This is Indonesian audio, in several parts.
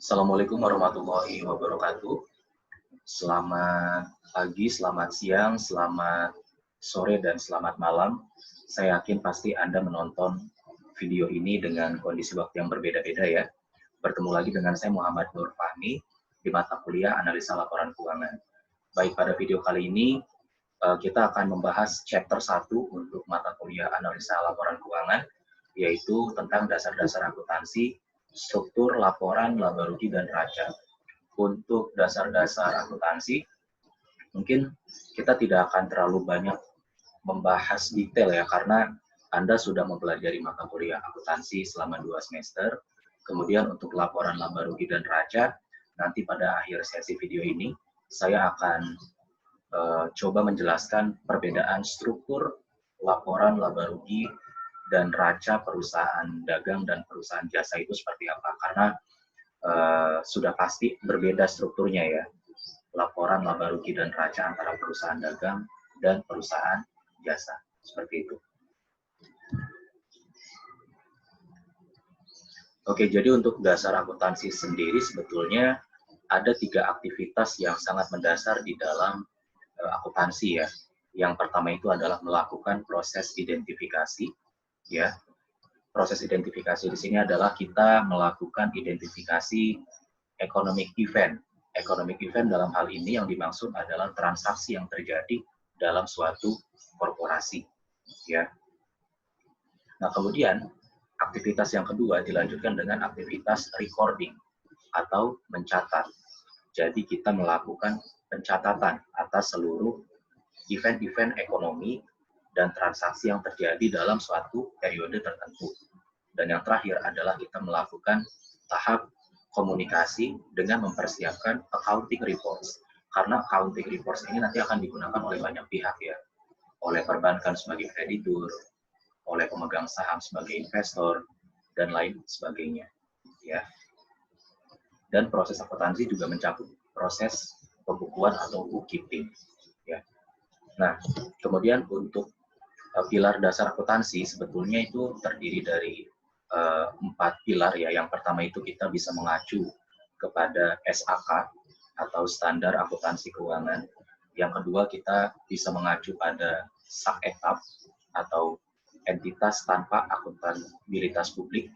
Assalamualaikum warahmatullahi wabarakatuh. Selamat pagi, selamat siang, selamat sore, dan selamat malam. Saya yakin pasti Anda menonton video ini dengan kondisi waktu yang berbeda-beda ya. Bertemu lagi dengan saya Muhammad Nur Fahmi di mata kuliah Analisa Laporan Keuangan. Baik, pada video kali ini kita akan membahas chapter 1 untuk mata kuliah Analisa Laporan Keuangan, yaitu tentang dasar-dasar akuntansi, struktur laporan, laba rugi, dan neraca. Untuk dasar-dasar akuntansi, mungkin kita tidak akan terlalu banyak membahas detail ya, karena Anda sudah mempelajari mata kuliah akuntansi selama 2 semester. Kemudian untuk laporan laba rugi dan neraca, nanti pada akhir sesi video ini, saya akan coba menjelaskan perbedaan struktur laporan laba rugi dan neraca perusahaan dagang dan perusahaan jasa itu seperti apa. Karena sudah pasti berbeda strukturnya ya, laporan laba rugi dan neraca antara perusahaan dagang dan perusahaan jasa, seperti itu. Oke, jadi untuk dasar akuntansi sendiri sebetulnya ada 3 aktivitas yang sangat mendasar di dalam akuntansi ya. Yang pertama itu adalah melakukan proses identifikasi ya. Proses identifikasi di sini adalah kita melakukan identifikasi economic event. Economic event dalam hal ini yang dimaksud adalah transaksi yang terjadi dalam suatu korporasi ya. Nah, kemudian aktivitas yang kedua dilanjutkan dengan aktivitas recording atau mencatat. Jadi kita melakukan pencatatan atas seluruh event-event ekonomi dan transaksi yang terjadi dalam suatu periode tertentu. Dan yang terakhir adalah kita melakukan tahap komunikasi dengan mempersiapkan accounting reports. Karena accounting reports ini nanti akan digunakan oleh banyak pihak ya. Oleh perbankan sebagai kreditur, oleh pemegang saham sebagai investor, dan lain sebagainya. Ya. Dan proses akuntansi juga mencakup proses pembukuan atau bookkeeping. Ya. Nah, kemudian untuk pilar dasar akuntansi sebetulnya itu terdiri dari 4 pilar ya. Yang pertama itu kita bisa mengacu kepada SAK atau Standar Akuntansi Keuangan. Yang kedua kita bisa mengacu pada SAK-ETAP atau entitas tanpa akuntabilitas publik.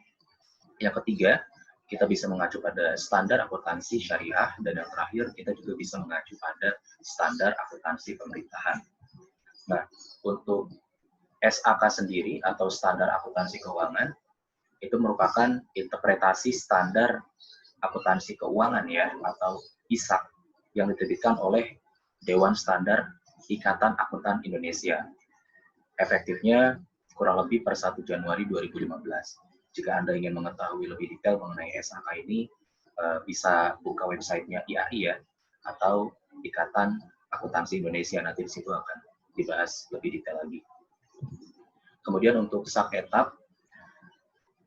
Yang ketiga kita bisa mengacu pada standar akuntansi syariah, dan yang terakhir kita juga bisa mengacu pada standar akuntansi pemerintahan. Nah, untuk SAK sendiri atau standar akuntansi keuangan itu merupakan interpretasi standar akuntansi keuangan ya, atau ISAK yang diterbitkan oleh Dewan Standar Ikatan Akuntan Indonesia. Efektifnya kurang lebih per 1 Januari 2015. Jika Anda ingin mengetahui lebih detail mengenai SAK ini, bisa buka websitenya IAI ya, atau Ikatan Akuntansi Indonesia. Nanti di situ akan dibahas lebih detail lagi. Kemudian untuk SAK-ETAP,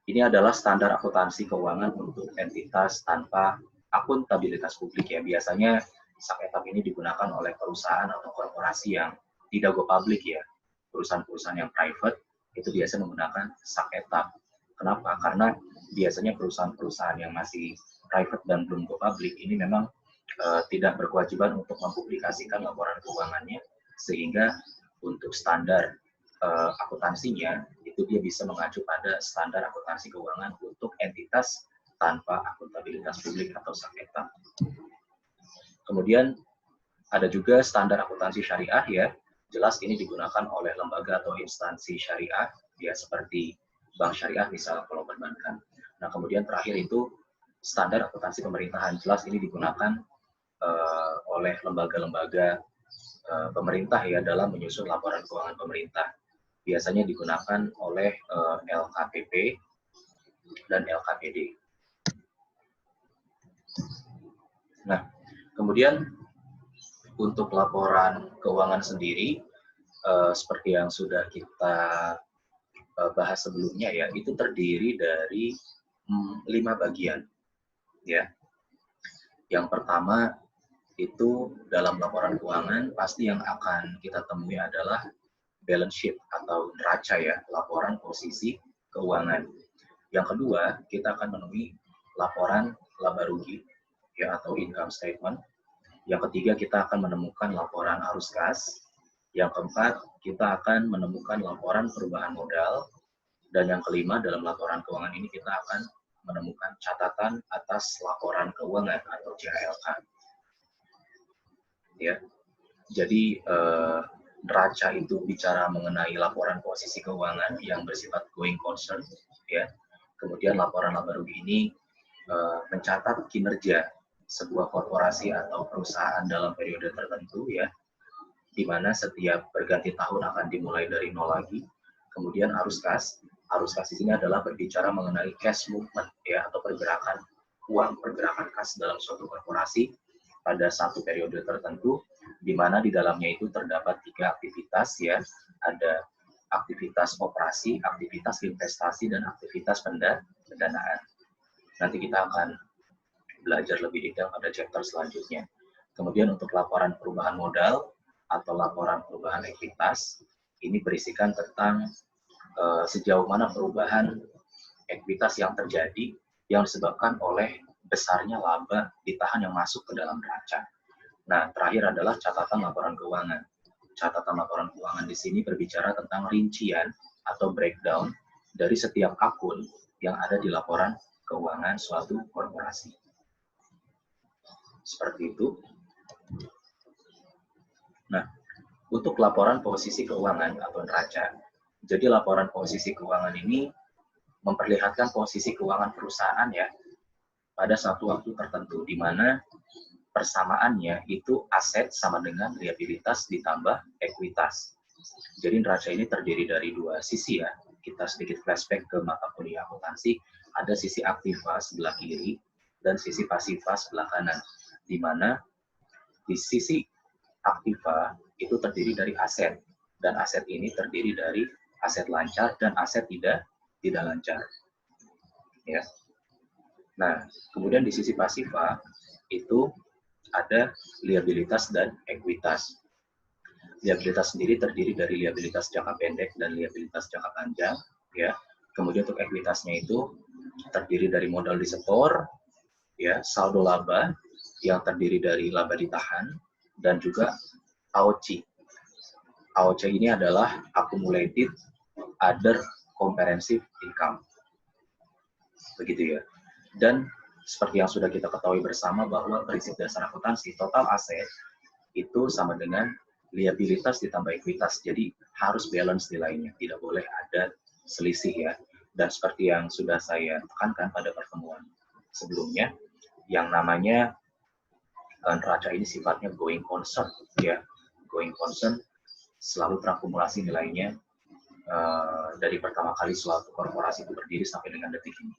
ini adalah standar akuntansi keuangan untuk entitas tanpa akuntabilitas publik ya. Biasanya SAK-ETAP ini digunakan oleh perusahaan atau korporasi yang tidak go public ya. Perusahaan-perusahaan yang private itu biasa menggunakan SAK-ETAP. Kenapa? Karena biasanya perusahaan-perusahaan yang masih private dan belum go public ini memang tidak berkewajiban untuk mempublikasikan laporan keuangannya, sehingga untuk standar akuntansinya itu dia bisa mengacu pada standar akuntansi keuangan untuk entitas tanpa akuntabilitas publik atau SAK-ETAP. Kemudian ada juga standar akuntansi syariah ya. Jelas ini digunakan oleh lembaga atau instansi syariah ya, seperti bank syariah misalnya kalau perbankan. Nah, kemudian terakhir itu standar akuntansi pemerintahan. Jelas ini digunakan oleh lembaga-lembaga pemerintah ya dalam menyusun laporan keuangan pemerintah. Biasanya digunakan oleh LKPP dan LKPD. Nah, kemudian untuk laporan keuangan sendiri, seperti yang sudah kita bahas sebelumnya ya, itu terdiri dari 5 bagian ya. Yang pertama itu dalam laporan keuangan pasti yang akan kita temui adalah balance sheet atau neraca ya, laporan posisi keuangan. Yang kedua kita akan menemui laporan laba rugi ya atau income statement. Yang ketiga, kita akan menemukan laporan arus kas. Yang keempat, kita akan menemukan laporan perubahan modal. Dan yang kelima, dalam laporan keuangan ini kita akan menemukan catatan atas laporan keuangan atau CLK. Ya, jadi neraca itu bicara mengenai laporan posisi keuangan yang bersifat going concern, ya. Kemudian laporan laba rugi ini mencatat kinerja sebuah korporasi atau perusahaan dalam periode tertentu, ya, di mana setiap berganti tahun akan dimulai dari nol lagi. Kemudian arus kas di sini adalah berbicara mengenai cash movement, ya, atau pergerakan uang, pergerakan kas dalam suatu korporasi pada satu periode tertentu, di mana di dalamnya itu terdapat 3 aktivitas, ya, ada aktivitas operasi, aktivitas investasi, dan aktivitas pendanaan. Nanti kita akan belajar lebih detail pada chapter selanjutnya. Kemudian untuk laporan perubahan modal atau laporan perubahan ekuitas, ini berisikan tentang sejauh mana perubahan ekuitas yang terjadi yang disebabkan oleh besarnya laba ditahan yang masuk ke dalam neraca. Nah, terakhir adalah catatan laporan keuangan. Catatan laporan keuangan di sini berbicara tentang rincian atau breakdown dari setiap akun yang ada di laporan keuangan suatu korporasi. Seperti itu. Nah, untuk laporan posisi keuangan atau neraca, jadi laporan posisi keuangan ini memperlihatkan posisi keuangan perusahaan, ya, pada satu waktu tertentu, di mana persamaannya itu aset sama dengan liabilitas ditambah ekuitas. Jadi neraca ini terdiri dari 2 sisi, ya. Kita sedikit flashback ke mata kuliah akuntansi, ada sisi aktiva sebelah kiri dan sisi pasiva sebelah kanan, di mana di sisi aktiva itu terdiri dari aset, dan aset ini terdiri dari aset lancar dan aset tidak lancar, ya. Nah, kemudian di sisi pasiva itu ada liabilitas dan ekuitas. Liabilitas sendiri terdiri dari liabilitas jangka pendek dan liabilitas jangka panjang, ya. Kemudian untuk ekuitasnya itu terdiri dari modal disetor, ya, saldo laba yang terdiri dari laba ditahan, dan juga AOC. AOC ini adalah accumulated other comprehensive income. Begitu, ya. Dan seperti yang sudah kita ketahui bersama bahwa prinsip dasar akuntansi, total aset itu sama dengan liabilitas ditambah ekuitas. Jadi harus balance nilainya, tidak boleh ada selisih, ya. Dan seperti yang sudah saya tekankan pada pertemuan sebelumnya, yang namanya neraca ini sifatnya going concern, ya. Going concern selalu terakumulasi nilainya dari pertama kali suatu korporasi itu berdiri sampai dengan detik ini.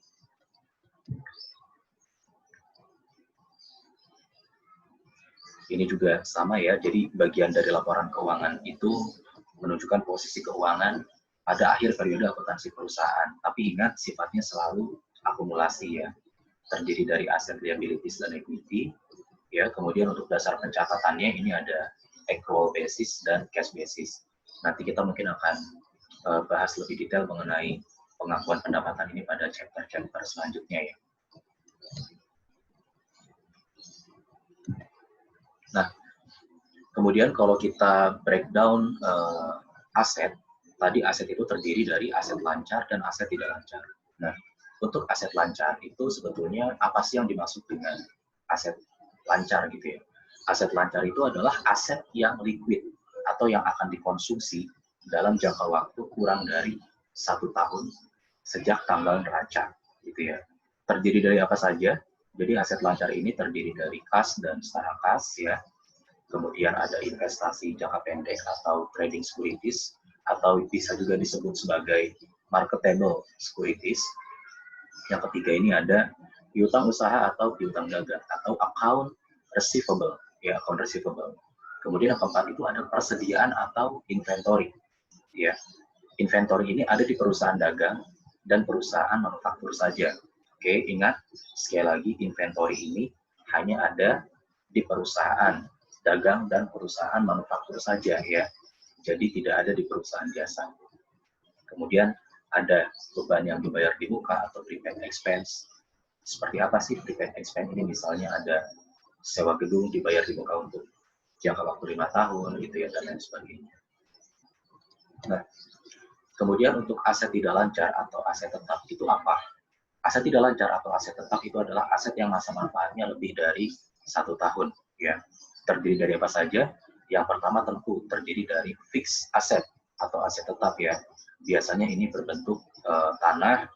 Ini juga sama, ya, jadi bagian dari laporan keuangan itu menunjukkan posisi keuangan pada akhir periode akuntansi perusahaan. Tapi ingat, sifatnya selalu akumulasi, ya. Terdiri dari aset, liabilities, dan equity. Ya, kemudian untuk dasar pencatatannya ini ada accrual basis dan cash basis. Nanti kita mungkin akan bahas lebih detail mengenai pengakuan pendapatan ini pada chapter-chapter selanjutnya, ya. Nah, kemudian kalau kita breakdown aset, tadi aset itu terdiri dari aset lancar dan aset tidak lancar. Nah, untuk aset lancar itu sebetulnya apa sih yang dimaksud dengan aset lancar, gitu, ya? Aset lancar itu adalah aset yang liquid atau yang akan dikonsumsi dalam jangka waktu kurang dari 1 tahun sejak tanggal neraca, gitu, ya. Terdiri dari apa saja? Jadi aset lancar ini terdiri dari kas dan setara kas, ya. Kemudian ada investasi jangka pendek atau trading securities, atau bisa juga disebut sebagai marketable securities. Yang ketiga ini ada piutang usaha atau piutang dagang atau account receivable, ya, account receivable. Kemudian yang keempat itu ada persediaan atau inventory, ya. Inventory ini ada di perusahaan dagang dan perusahaan manufaktur saja. Oke, ingat sekali lagi, inventory ini hanya ada di perusahaan dagang dan perusahaan manufaktur saja, ya. Jadi tidak ada di perusahaan jasa. Kemudian ada beban yang dibayar di muka atau prepaid expense, Seperti apa sih prepaid expense ini? Misalnya ada sewa gedung dibayar di muka untuk jangka waktu 5 tahun gitu ya, dan lain sebagainya. Nah, kemudian untuk aset tidak lancar atau aset tetap itu apa? Aset tidak lancar atau aset tetap itu adalah aset yang masa manfaatnya lebih dari 1 tahun, ya. Terdiri dari apa saja? Yang pertama tentu terdiri dari fixed asset atau aset tetap, ya. Biasanya ini berbentuk tanah,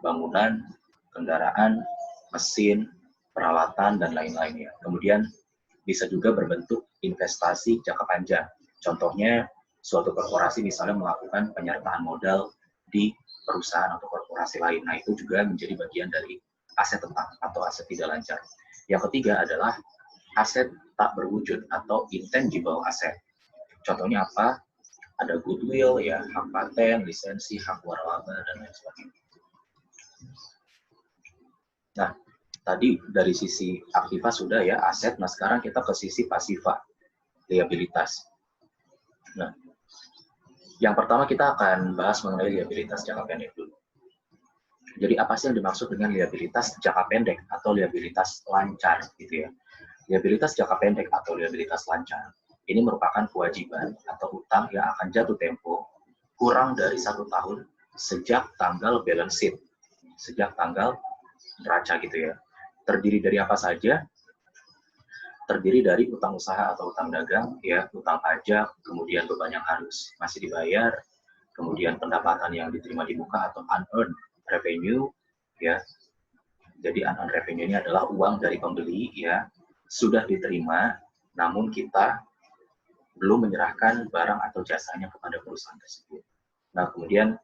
bangunan, kendaraan, mesin, peralatan, dan lain-lain, ya. Kemudian bisa juga berbentuk investasi jangka panjang. Contohnya, suatu korporasi misalnya melakukan penyertaan modal di perusahaan atau korporasi lain. Nah, itu juga menjadi bagian dari aset tetap atau aset tidak lancar. Yang ketiga adalah aset tak berwujud atau intangible asset. Contohnya apa? Ada goodwill, ya, hak paten, lisensi, hak waralaba, dan lain sebagainya. Nah, tadi dari sisi aktiva sudah ya, aset. Nah, sekarang kita ke sisi pasiva, liabilitas. Nah, yang pertama kita akan bahas mengenai liabilitas jangka pendek dulu. Jadi apa sih yang dimaksud dengan liabilitas jangka pendek atau liabilitas lancar gitu ya? Liabilitas jangka pendek atau liabilitas lancar ini merupakan kewajiban atau utang yang akan jatuh tempo kurang dari 1 tahun sejak tanggal balance sheet, sejak tanggal neraca gitu ya. Terdiri dari apa saja? Terdiri dari utang usaha atau utang dagang, ya, utang pajak, kemudian beban yang harus masih dibayar, kemudian pendapatan yang diterima di muka atau unearned revenue, ya. Jadi unearned revenue ini adalah uang dari pembeli, ya, sudah diterima, namun kita belum menyerahkan barang atau jasanya kepada perusahaan tersebut. Nah, kemudian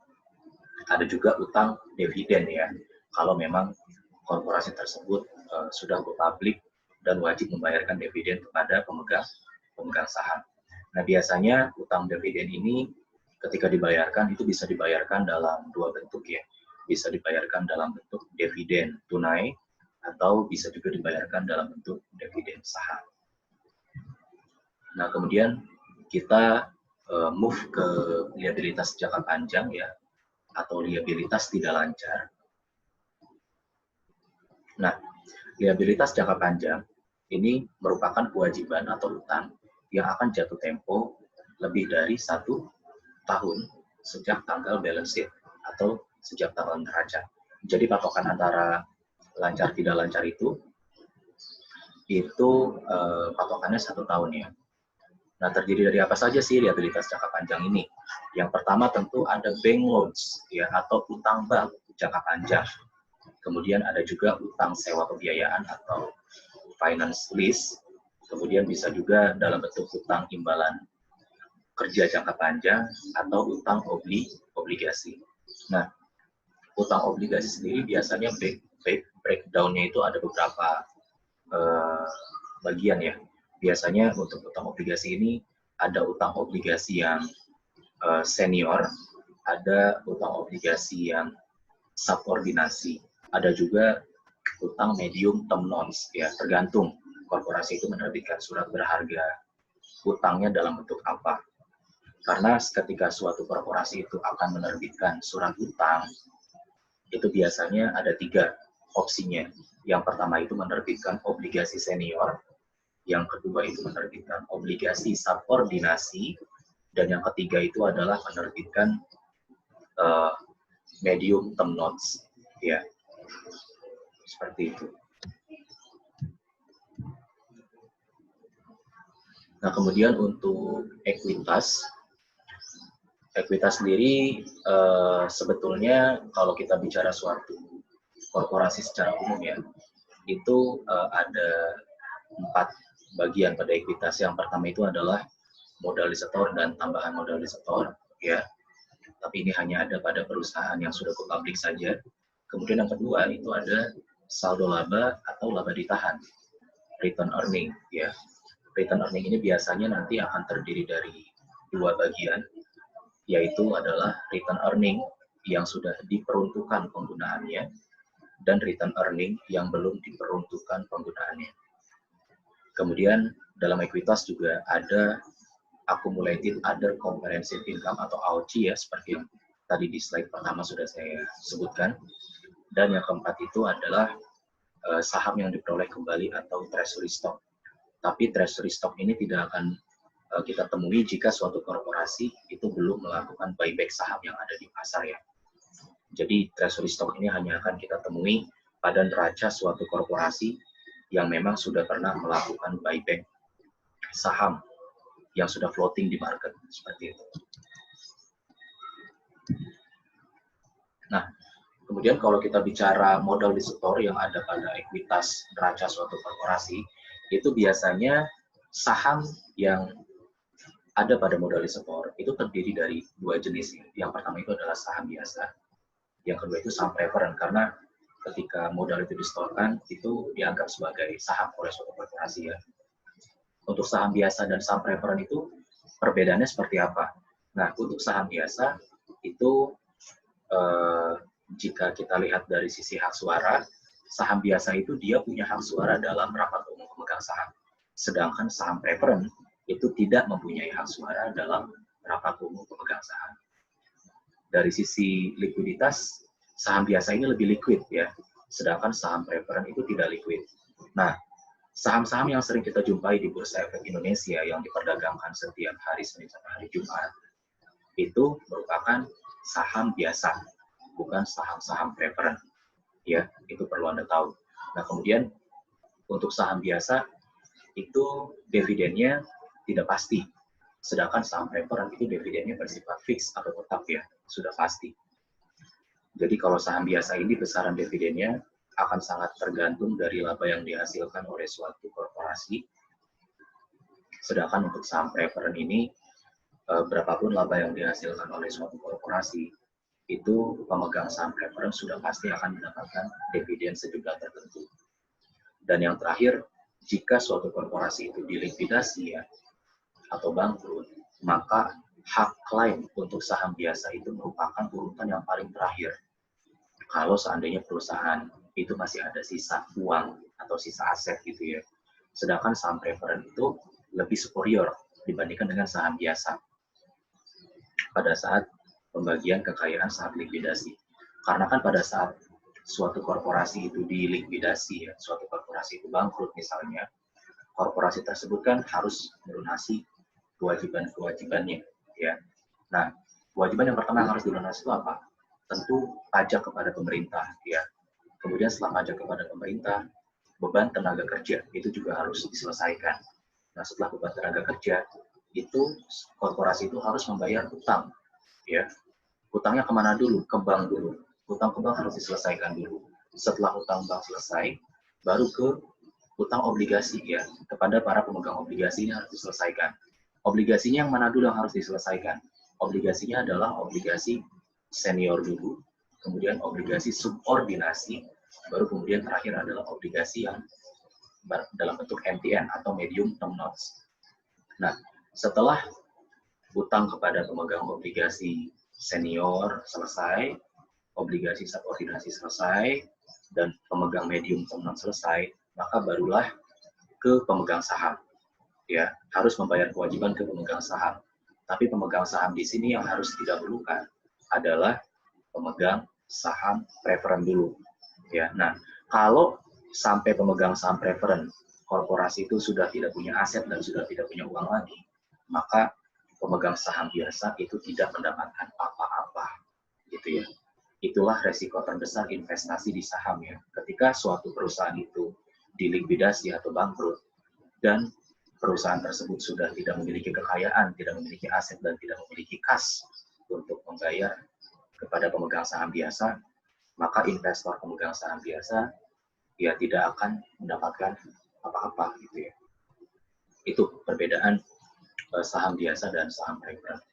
ada juga utang dividen, ya, kalau memang korporasi tersebut sudah go public dan wajib membayarkan dividen kepada pemegang saham. Nah, biasanya utang dividen ini ketika dibayarkan itu bisa dibayarkan dalam 2 bentuk, ya. Bisa dibayarkan dalam bentuk dividen tunai atau bisa juga dibayarkan dalam bentuk dividen saham. Nah, kemudian kita move ke liabilitas jangka panjang, ya, atau liabilitas tidak lancar. Nah, liabilitas jangka panjang ini merupakan kewajiban atau utang yang akan jatuh tempo lebih dari 1 tahun sejak tanggal balance sheet atau sejak tanggal neraca. Jadi patokan antara lancar tidak lancar itu patokannya 1 tahun, ya. Nah, terdiri dari apa saja sih liabilitas jangka panjang ini? Yang pertama tentu ada bank loans, ya, atau utang bank jangka panjang. Kemudian ada juga utang sewa pembiayaan atau finance lease. Kemudian bisa juga dalam bentuk utang imbalan kerja jangka panjang atau utang obligasi. Nah, utang obligasi sendiri biasanya breakdown-nya itu ada beberapa bagian, ya. Biasanya untuk utang obligasi ini ada utang obligasi yang senior, ada utang obligasi yang subordinasi, ada juga utang medium term notes, ya, tergantung korporasi itu menerbitkan surat berharga utangnya dalam bentuk apa. Karena ketika suatu korporasi itu akan menerbitkan surat utang, itu biasanya ada 3 opsinya. Yang pertama itu menerbitkan obligasi senior, yang kedua itu menerbitkan obligasi subordinasi, dan yang ketiga itu adalah menerbitkan medium term notes, ya. Seperti itu. Nah, kemudian untuk ekuitas sendiri sebetulnya kalau kita bicara suatu korporasi secara umum, ya, itu ada 4 bagian pada ekuitas. Yang pertama itu adalah modal disetor dan tambahan modal disetor, ya. Tapi ini hanya ada pada perusahaan yang sudah go public saja. Kemudian yang kedua itu ada saldo laba atau laba ditahan, return earning, ya. Return earning ini biasanya nanti akan terdiri dari 2 bagian, yaitu adalah return earning yang sudah diperuntukkan penggunaannya dan return earning yang belum diperuntukkan penggunaannya. Kemudian dalam ekuitas juga ada accumulated other comprehensive income atau AOCI, ya, seperti yang tadi di slide pertama sudah saya sebutkan. Dan yang keempat itu adalah saham yang diperoleh kembali atau treasury stock. Tapi treasury stock ini tidak akan kita temui jika suatu korporasi itu belum melakukan buyback saham yang ada di pasar ya. Jadi treasury stock ini hanya akan kita temui pada neraca suatu korporasi yang memang sudah pernah melakukan buyback saham yang sudah floating di market, seperti itu. Nah, kemudian kalau kita bicara modal depository yang ada pada ekuitas neraca suatu korporasi, itu biasanya saham yang ada pada modal depository itu terdiri dari dua jenis. Yang pertama itu adalah saham biasa, yang kedua itu saham preference, karena ketika modal itu disetorkan itu dianggap sebagai saham oleh suatu korporasi ya. Untuk saham biasa dan saham preference itu perbedaannya seperti apa? Nah, untuk saham biasa itu jika kita lihat dari sisi hak suara, saham biasa itu dia punya hak suara dalam rapat umum pemegang saham. Sedangkan saham preference itu tidak mempunyai hak suara dalam rapat umum pemegang saham. Dari sisi likuiditas, saham biasa ini lebih liquid ya, sedangkan saham preference itu tidak liquid. Nah, saham-saham yang sering kita jumpai di Bursa Efek Indonesia yang diperdagangkan setiap hari Senin sampai hari Jumat, itu merupakan saham biasa, bukan saham-saham preference. Ya, itu perlu Anda tahu. Nah, kemudian untuk saham biasa itu dividennya tidak pasti. Sedangkan saham preference itu dividennya bersifat fix atau tetap ya, sudah pasti. Jadi kalau saham biasa ini besaran dividennya akan sangat tergantung dari laba yang dihasilkan oleh suatu korporasi. Sedangkan untuk saham preference ini, berapapun laba yang dihasilkan oleh suatu korporasi, itu pemegang saham preference sudah pasti akan mendapatkan dividen sejumlah tertentu. Dan yang terakhir, jika suatu korporasi itu dilikuidasi ya, atau bangkrut, maka hak klaim untuk saham biasa itu merupakan urutan yang paling terakhir. Kalau seandainya perusahaan itu masih ada sisa uang atau sisa aset gitu ya. Sedangkan saham preference itu lebih superior dibandingkan dengan saham biasa pada saat pembagian kekayaan saat likuidasi. Karena kan pada saat suatu korporasi itu dilikuidasi ya, suatu korporasi itu bangkrut misalnya, korporasi tersebut kan harus melunasi kewajiban-kewajibannya ya. Nah, kewajiban yang pertama yang harus dilunasi itu apa? Tentu pajak kepada pemerintah ya. Kemudian setelah pajak kepada pemerintah, beban tenaga kerja itu juga harus diselesaikan. Nah, setelah beban tenaga kerja itu korporasi itu harus membayar utang ya. Utangnya kemana dulu? Ke bank dulu. Utang ke bank harus diselesaikan dulu. Setelah utang bank selesai, baru ke utang obligasi ya, kepada para pemegang obligasi ini harus diselesaikan. Obligasinya yang mana dulu yang harus diselesaikan? Obligasinya adalah obligasi senior dulu, kemudian obligasi subordinasi, baru kemudian terakhir adalah obligasi yang dalam bentuk MTN atau medium term notes. Nah, setelah utang kepada pemegang obligasi senior selesai, obligasi subordinasi selesai, dan pemegang medium term notes selesai, maka barulah ke pemegang saham. Ya, harus membayar kewajiban ke pemegang saham. Tapi pemegang saham di sini yang harus didahulukan adalah pemegang saham preference dulu. Ya, nah kalau sampai pemegang saham preference korporasi itu sudah tidak punya aset dan sudah tidak punya uang lagi, maka pemegang saham biasa itu tidak mendapatkan apa-apa, gitu ya. Itulah resiko terbesar investasi di saham ya. Ketika suatu perusahaan itu dilikuidasi atau bangkrut dan perusahaan tersebut sudah tidak memiliki kekayaan, tidak memiliki aset dan tidak memiliki kas untuk membayar kepada pemegang saham biasa, maka investor pemegang saham biasa ya tidak akan mendapatkan apa-apa gitu ya. Itu perbedaan saham biasa dan saham preference.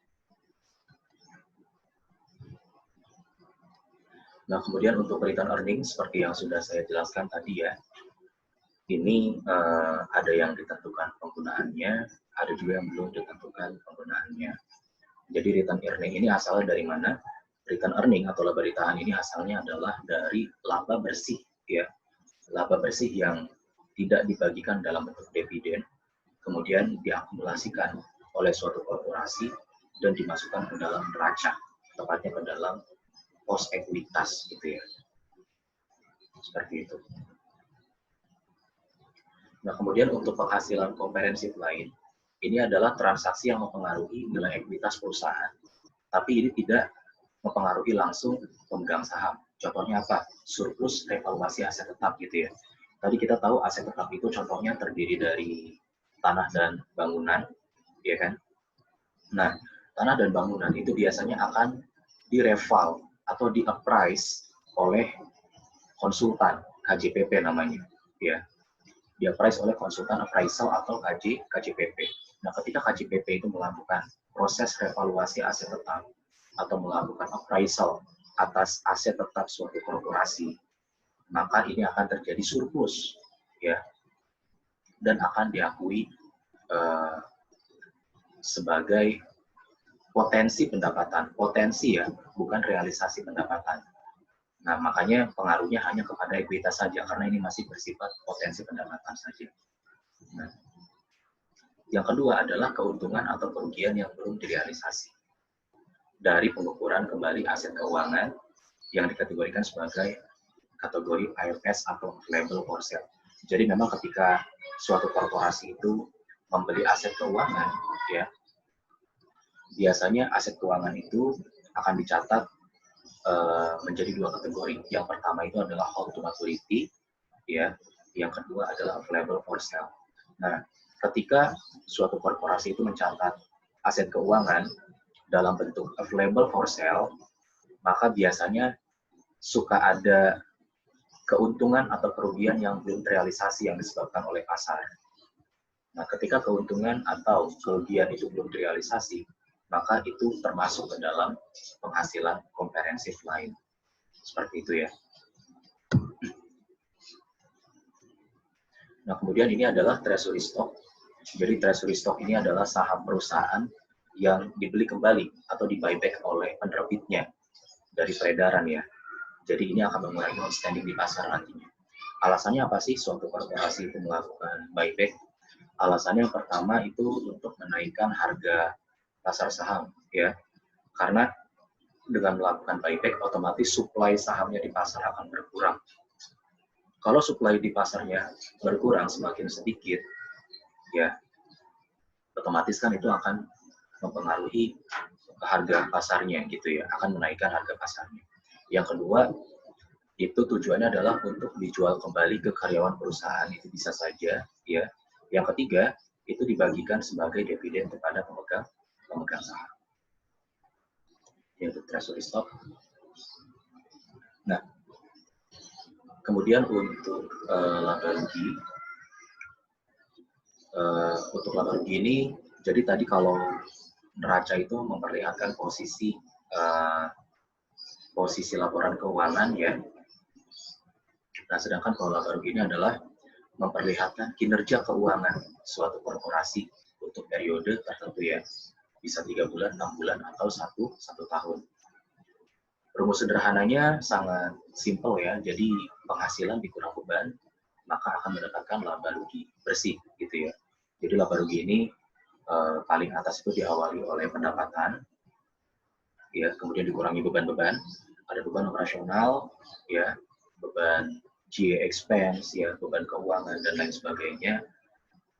Nah, kemudian untuk return earning seperti yang sudah saya jelaskan tadi ya, ini ada yang ditentukan penggunaannya, ada juga yang belum ditentukan penggunaannya. Jadi return earning ini asalnya dari mana? Return earning atau laba ditahan ini asalnya adalah dari laba bersih ya. Laba bersih yang tidak dibagikan dalam bentuk dividen, kemudian diakumulasikan oleh suatu korporasi dan dimasukkan ke dalam neraca, tepatnya ke dalam pos ekuitas gitu ya. Seperti itu. Nah, kemudian untuk penghasilan komprehensif lain, ini adalah transaksi yang mempengaruhi nilai ekuitas perusahaan, tapi ini tidak mempengaruhi langsung pemegang saham. Contohnya apa? Surplus revaluasi aset tetap gitu ya. Tadi kita tahu aset tetap itu contohnya terdiri dari tanah dan bangunan, ya kan? Nah, tanah dan bangunan itu biasanya akan direval atau di-appraise oleh konsultan, KJPP namanya, ya. Di-appraise oleh konsultan appraisal atau KJPP. Nah, ketika KJPP itu melakukan proses revaluasi aset tetap atau melakukan appraisal atas aset tetap suatu korporasi, maka ini akan terjadi surplus, ya, dan akan diakui sebagai potensi pendapatan, potensi ya, bukan realisasi pendapatan. Nah, makanya pengaruhnya hanya kepada ekuitas saja, karena ini masih bersifat potensi pendapatan saja. Nah, yang kedua adalah keuntungan atau kerugian yang belum direalisasi dari pengukuran kembali aset keuangan yang dikategorikan sebagai kategori AFS atau available for sale. Jadi memang ketika suatu korporasi itu membeli aset keuangan, ya, biasanya aset keuangan itu akan dicatat menjadi dua kategori. Yang pertama itu adalah hold to maturity, ya. Yang kedua adalah available for sale. Nah, ketika suatu korporasi itu mencatat aset keuangan dalam bentuk available for sale, maka biasanya suka ada keuntungan atau kerugian yang belum terrealisasi yang disebabkan oleh pasar. Nah, ketika keuntungan atau kerugian itu belum terrealisasi, maka itu termasuk ke dalam penghasilan komprehensif lain. Seperti itu ya. Nah, kemudian ini adalah treasury stock. Jadi treasury stock ini adalah saham perusahaan yang dibeli kembali atau di buyback oleh penerbitnya dari peredaran ya. Jadi ini akan mengurangi outstanding di pasar nantinya. Alasannya apa sih suatu korporasi itu melakukan buyback? Alasannya yang pertama itu untuk menaikkan harga pasar saham ya. Karena dengan melakukan buyback otomatis supply sahamnya di pasar akan berkurang. Kalau supply di pasarnya berkurang semakin sedikit ya, otomatis kan itu akan mempengaruhi harga pasarnya gitu ya, akan menaikkan harga pasarnya. Yang kedua, itu tujuannya adalah untuk dijual kembali ke karyawan perusahaan, itu bisa saja ya. Yang ketiga, itu dibagikan sebagai dividen kepada pemegang saham. Yaitu treasury stock. Nah, kemudian untuk laba rugi, ini, jadi tadi kalau neraca itu memperlihatkan posisi laporan keuangan ya. Nah, sedangkan kalau laba rugi ini adalah memperlihatkan kinerja keuangan suatu korporasi untuk periode tertentu ya. Bisa 3 bulan, 6 bulan, atau satu tahun. Rumus sederhananya sangat simpel ya. Jadi penghasilan dikurang beban, maka akan mendapatkan laba rugi bersih gitu ya. Jadi laba rugi ini paling atas itu diawali oleh pendapatan, ya, kemudian dikurangi beban-beban, ada beban operasional, ya, beban GA expense, ya, beban keuangan dan lain sebagainya.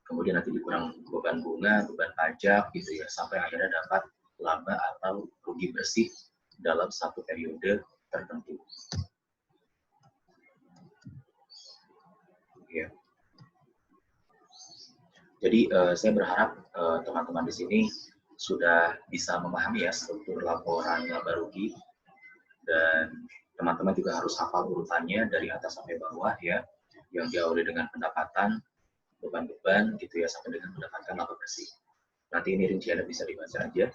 Kemudian nanti dikurang beban bunga, beban pajak, gitu ya, sampai akhirnya dapat laba atau rugi bersih dalam satu periode tertentu. Ya. Jadi saya berharap teman-teman di sini sudah bisa memahami ya struktur laporan laba rugi, dan teman-teman juga harus hafal urutannya dari atas sampai bawah ya, yang diawali dengan pendapatan, beban-beban gitu ya, sampai dengan mendapatkan laba bersih. Nanti ini rinciannya bisa dibaca aja.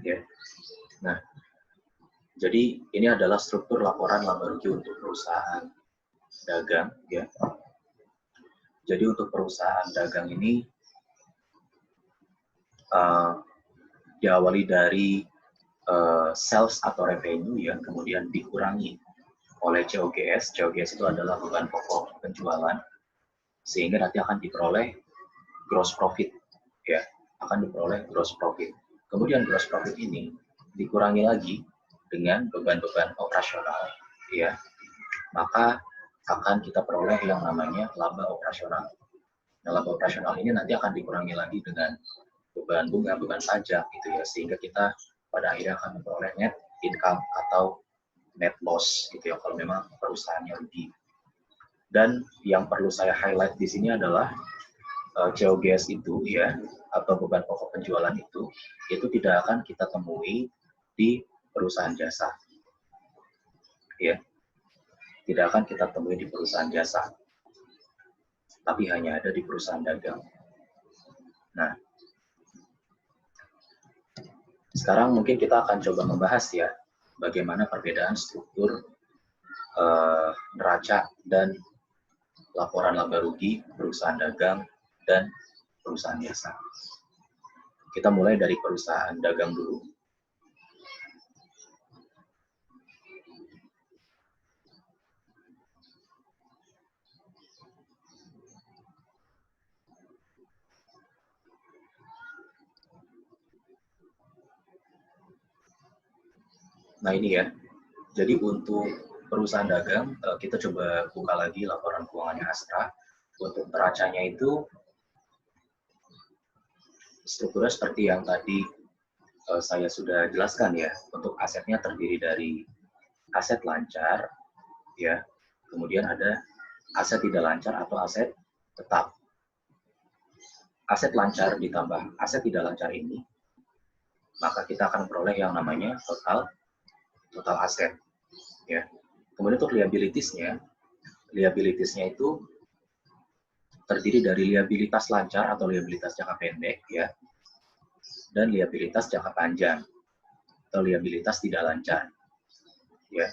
Ya. Nah, jadi ini adalah struktur laporan laba rugi untuk perusahaan dagang ya. Jadi untuk perusahaan dagang ini diawali dari sales atau revenue ya, kemudian dikurangi oleh COGS. COGS itu adalah beban pokok penjualan, sehingga nanti akan diperoleh gross profit ya, akan diperoleh gross profit. Kemudian gross profit ini dikurangi lagi dengan beban-beban operasional ya, maka akan kita peroleh yang namanya laba operasional. Nah, laba operasional ini nanti akan dikurangi lagi dengan beban bunga, beban pajak gitu ya, sehingga kita pada akhirnya akan memperoleh net income atau net loss gitu ya, kalau memang perusahaannya rugi. Dan yang perlu saya highlight di sini adalah COGS itu ya, atau beban pokok penjualan itu tidak akan kita temui di perusahaan jasa. Ya, tidak akan kita temui di perusahaan jasa, tapi hanya ada di perusahaan dagang. Nah, sekarang mungkin kita akan coba membahas ya, bagaimana perbedaan struktur neraca dan laporan laba rugi perusahaan dagang dan perusahaan jasa. Kita mulai dari perusahaan dagang dulu. Nah ini ya, jadi untuk perusahaan dagang, kita coba buka lagi laporan keuangannya Astra. Untuk neracanya itu, strukturnya seperti yang tadi saya sudah jelaskan ya. Untuk asetnya terdiri dari aset lancar, ya. Kemudian ada aset tidak lancar atau aset tetap. Aset lancar ditambah aset tidak lancar ini, maka kita akan memperoleh yang namanya total aset. Ya. Kemudian untuk liabilitiesnya itu terdiri dari liabilitas lancar atau liabilitas jangka pendek ya, dan liabilitas jangka panjang atau liabilitas tidak lancar. Ya.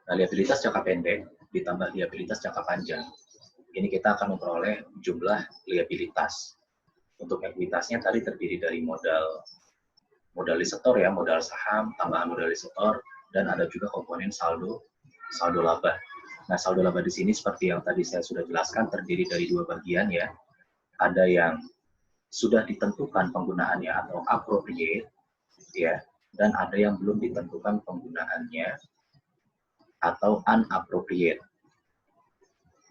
Nah, liabilitas jangka pendek ditambah liabilitas jangka panjang, ini kita akan memperoleh jumlah liabilitas. Untuk ekuitasnya tadi terdiri dari modal desetor ya, modal saham, tambahan modal desetor, dan ada juga komponen saldo laba. Nah, saldo laba di sini seperti yang tadi saya sudah jelaskan terdiri dari dua bagian ya. Ada yang sudah ditentukan penggunaannya atau appropriate ya, dan ada yang belum ditentukan penggunaannya atau unappropriate.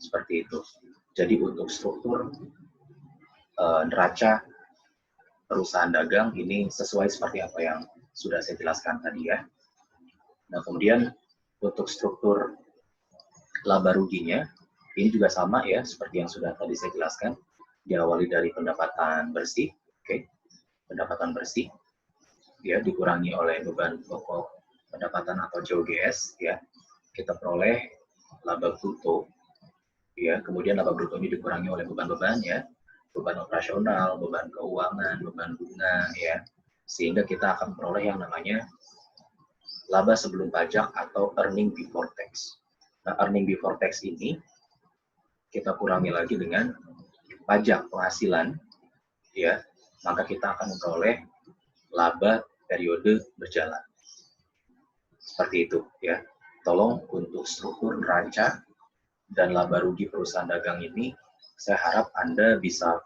Seperti itu. Jadi untuk struktur neraca perusahaan dagang ini sesuai seperti apa yang sudah saya jelaskan tadi ya. Nah, kemudian untuk struktur laba ruginya ini juga sama ya, seperti yang sudah tadi saya jelaskan. Diawali dari pendapatan bersih, oke. Pendapatan bersih ya, dikurangi oleh beban pokok pendapatan atau COGS ya. Kita peroleh laba bruto ya. Kemudian laba bruto ini dikurangi oleh beban-beban ya, beban operasional, beban keuangan, beban bunga ya, sehingga kita akan peroleh yang namanya laba sebelum pajak atau earning before tax. Nah, earning before tax ini kita kurangi lagi dengan pajak penghasilan ya, maka kita akan memperoleh laba periode berjalan. Seperti itu ya. Tolong untuk struktur neraca dan laba rugi perusahaan dagang ini, saya harap Anda bisa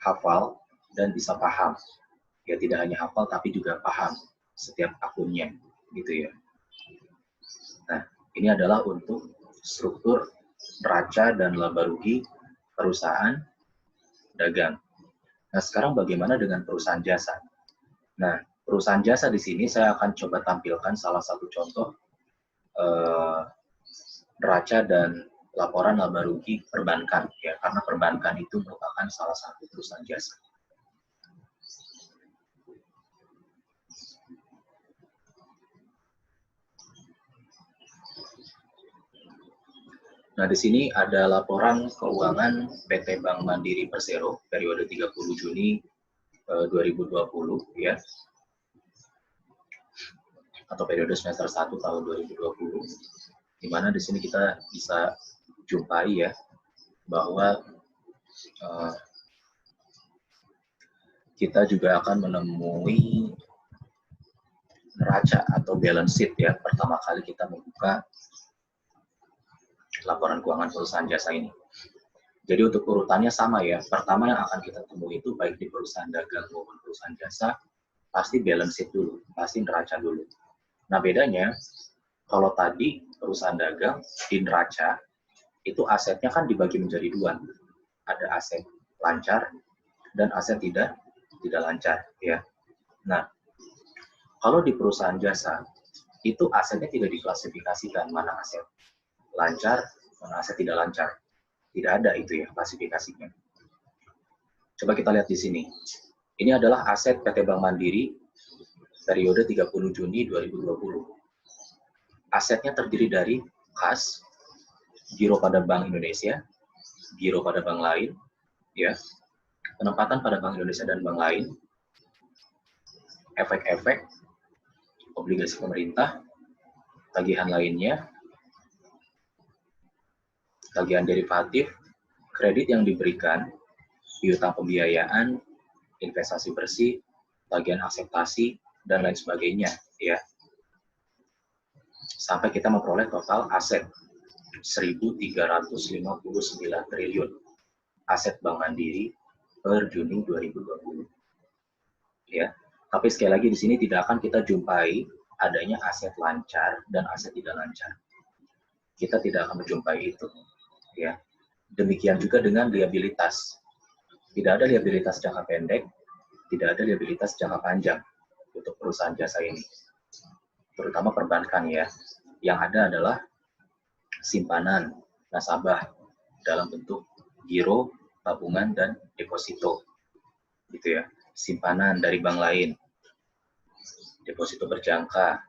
hafal dan bisa paham. Ya, tidak hanya hafal tapi juga paham setiap akunnya, gitu ya. Nah, ini adalah untuk struktur neraca dan laba rugi perusahaan dagang. Nah, sekarang bagaimana dengan perusahaan jasa? Nah, perusahaan jasa di sini saya akan coba tampilkan salah satu contoh neraca dan laporan laba rugi perbankan ya, karena perbankan itu merupakan salah satu perusahaan jasa. Nah, di sini ada laporan keuangan PT Bank Mandiri Persero periode 30 Juni 2020 ya, atau periode semester 1 tahun 2020, di mana di sini kita bisa jumpai ya bahwa kita juga akan menemui neraca atau balance sheet ya, pertama kali kita membuka laporan keuangan perusahaan jasa ini. Jadi untuk urutannya sama ya, pertama yang akan kita temui itu baik di perusahaan dagang maupun perusahaan jasa, pasti balance sheet dulu, pasti neraca dulu. Nah, bedanya Kalau tadi perusahaan dagang di neraca, itu asetnya kan dibagi menjadi dua. Ada aset lancar dan aset tidak lancar, ya. Nah, kalau di perusahaan jasa, itu asetnya tidak diklasifikasikan mana aset lancar, mana aset tidak lancar. Tidak ada itu ya klasifikasinya. Coba kita lihat di sini. Ini adalah aset PT Bank Mandiri periode 30 Juni 2020. Asetnya terdiri dari kas, giro pada Bank Indonesia, giro pada bank lain, ya, penempatan pada Bank Indonesia dan bank lain, efek-efek, obligasi pemerintah, tagihan lainnya, tagihan derivatif, kredit yang diberikan, piutang pembiayaan, investasi bersih, tagihan akseptasi, dan lain sebagainya, ya. Sampai kita memperoleh total aset 1.359 triliun aset Bank Mandiri per Juni 2020. Ya, tapi sekali lagi di sini tidak akan kita jumpai adanya aset lancar dan aset tidak lancar. Kita tidak akan menjumpai itu, ya. Demikian juga dengan liabilitas. Tidak ada liabilitas jangka pendek, tidak ada liabilitas jangka panjang untuk perusahaan jasa ini. Terutama perbankan, ya. Yang ada adalah simpanan nasabah dalam bentuk giro, tabungan, dan deposito, gitu ya. Simpanan dari bank lain, deposito berjangka,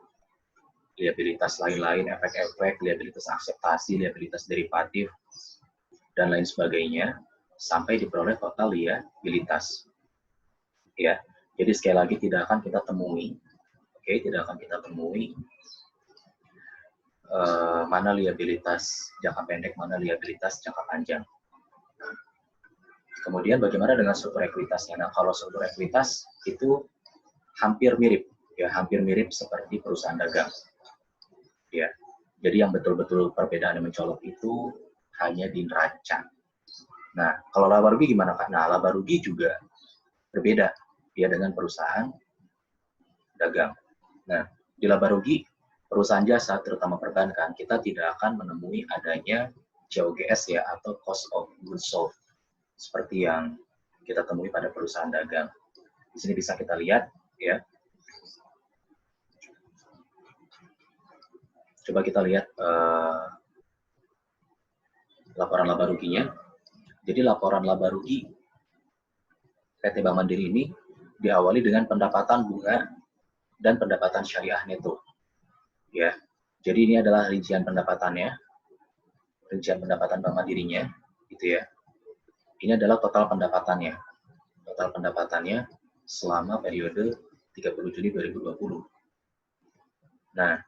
liabilitas lain-lain, efek-efek, liabilitas akseptasi, liabilitas derivatif, dan lain sebagainya, sampai diperoleh total liabilitas. Ya, jadi sekali lagi tidak akan kita temui, tidak akan kita temui mana liabilitas jangka pendek, mana liabilitas jangka panjang. Kemudian bagaimana dengan struktur ekuitasnya? Nah, kalau struktur ekuitas itu hampir mirip, ya, hampir mirip seperti perusahaan dagang. Ya, jadi yang betul-betul perbedaan yang mencolok itu hanya di neraca. Nah, kalau laba rugi gimana, Kak? Nah, laba rugi juga berbeda, ya, dengan perusahaan dagang. Nah, di laba rugi perusahaan jasa, terutama perbankan, kita tidak akan menemui adanya COGS, ya, atau cost of goods sold, seperti yang kita temui pada perusahaan dagang. Di sini bisa kita lihat, ya. Coba kita lihat laporan laba ruginya. Jadi laporan laba rugi PT Bank Mandiri ini diawali dengan pendapatan bunga dan pendapatan syariah neto. Ya, jadi ini adalah rincian pendapatannya, rincian pendapatan Bank Mandirinya, gitu ya. Ini adalah total pendapatannya selama periode 30 Juni 2020. Nah,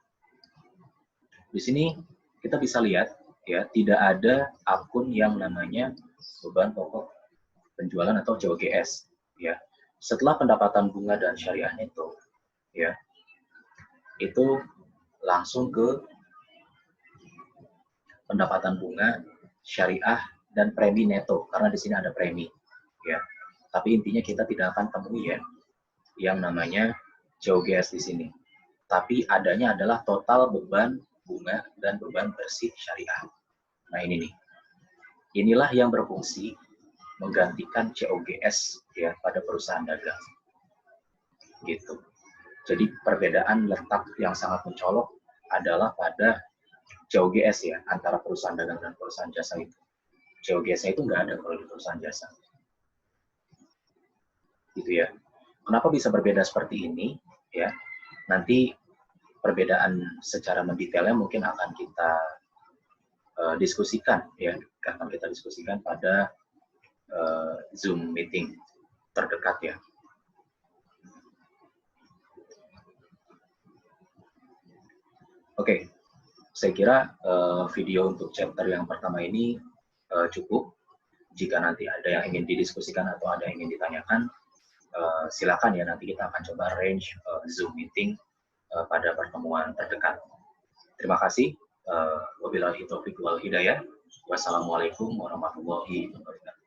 di sini kita bisa lihat, ya, tidak ada akun yang namanya beban pokok penjualan atau COGS, ya. Setelah pendapatan bunga dan syariah neto, ya, itu langsung ke pendapatan bunga, syariah, dan premi neto, karena di sini ada premi, ya. Tapi intinya kita tidak akan temui, ya, yang namanya COGS di sini. Tapi adanya adalah total beban bunga dan beban bersih syariah. Nah, ini nih. Inilah yang berfungsi menggantikan COGS, ya, pada perusahaan dagang. Gitu. Jadi perbedaan letak yang sangat mencolok adalah pada COGS, ya, antara perusahaan dagang dan perusahaan jasa itu. COGS-nya itu nggak ada kalau di perusahaan jasa. Gitu ya. Kenapa bisa berbeda seperti ini? Ya, nanti perbedaan secara mendetailnya mungkin akan kita diskusikan, ya, akan kita diskusikan pada Zoom meeting terdekat, ya. Oke, saya kira video untuk chapter yang pertama ini cukup. Jika nanti ada yang ingin didiskusikan atau ada yang ingin ditanyakan, silakan, ya, nanti kita akan coba arrange Zoom meeting pada pertemuan terdekat. Terima kasih. Wabillahi taufiq wal hidayah. Wassalamualaikum warahmatullahi wabarakatuh.